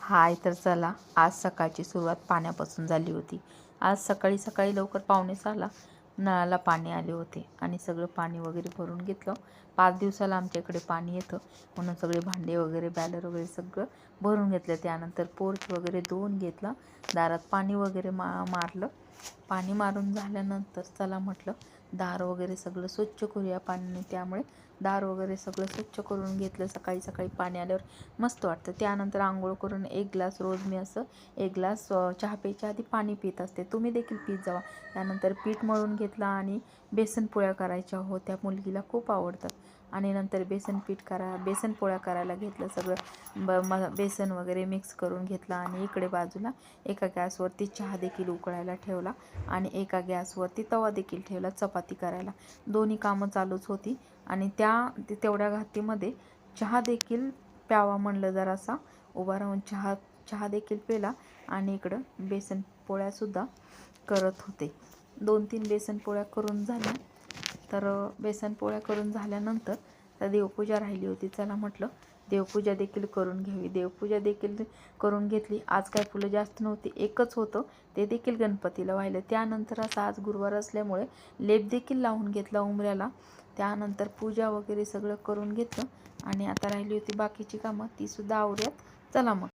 हाय तर चला, आज सकाळची सुरुवात पाण्यापासून झाली होती. आज सकाळी सकाळी लवकर 5:45ला नळाला पाणी आले होते आणि सगळं पाणी वगैरे भरून घेतलं. 5 दिवसाला आमच्या इकडे पाणी येतं, म्हणून सगळे भांडे वगैरे बॅलर वगैरे सगळं भरून घेतलं. त्यानंतर पोर्च वगैरे धुवून घेतला, दारात पाणी वगैरे मारलं. पाणी मारून झाल्यानंतर चला म्हटलं दार वगैरे सगळं स्वच्छ करूया पाण्याने. त्यामुळे दार वगैरे सगळं स्वच्छ करून घेतलं. सकाळी सकाळी पाणी आल्यावर मस्त वाटतं. त्यानंतर आंघोळ करून 1 ग्लास रोज मी असं 1 ग्लास चहा प्यायच्या आधी पाणी पित असते. तुम्ही देखील पीत जावा. त्यानंतर पीठ मळून घेतला आणि बेसन पोळ्या करायच्या होत्या. मुलगीला खूप आवडतात. आणि नंतर बेसन पोळ्या करायला घेतलं. सगळं बेसन वगैरे मिक्स करून घेतलं आणि इकडे बाजूला एका गॅसवरती चहा देखील उकळायला ठेवला आणि एका गॅसवरती तवा देखील ठेवला चपाती करायला. दोन्ही कामं चालूच होती आणि तेवढ्या घातीमध्ये चहा देखील प्यावा म्हणलं, जरासा उभा राहून चहा देखील पेला आणि इकडं बेसन पोळ्यासुद्धा करत होते. 2-3 बेसन पोळ्या करून झाल्या. तर बेसन पोळ्या करून झाल्यानंतर तर देवपूजा राहिली होती. चला म्हटलं देवपूजा देखील करून घ्यावी. देवपूजा देखील करून घेतली. आज काय फुलं जास्त नव्हती, एकच होतं, ते देखील गणपतीला वाहिलं. त्यानंतर असं आज गुरुवार असल्यामुळे लेप देखील लावून घेतला उंबऱ्याला. त्यानंतर पूजा वगैरे सगळं करून घेतलं आणि आता राहिली होती बाकीची कामं, तीसुद्धा आवरूयात. चला मग.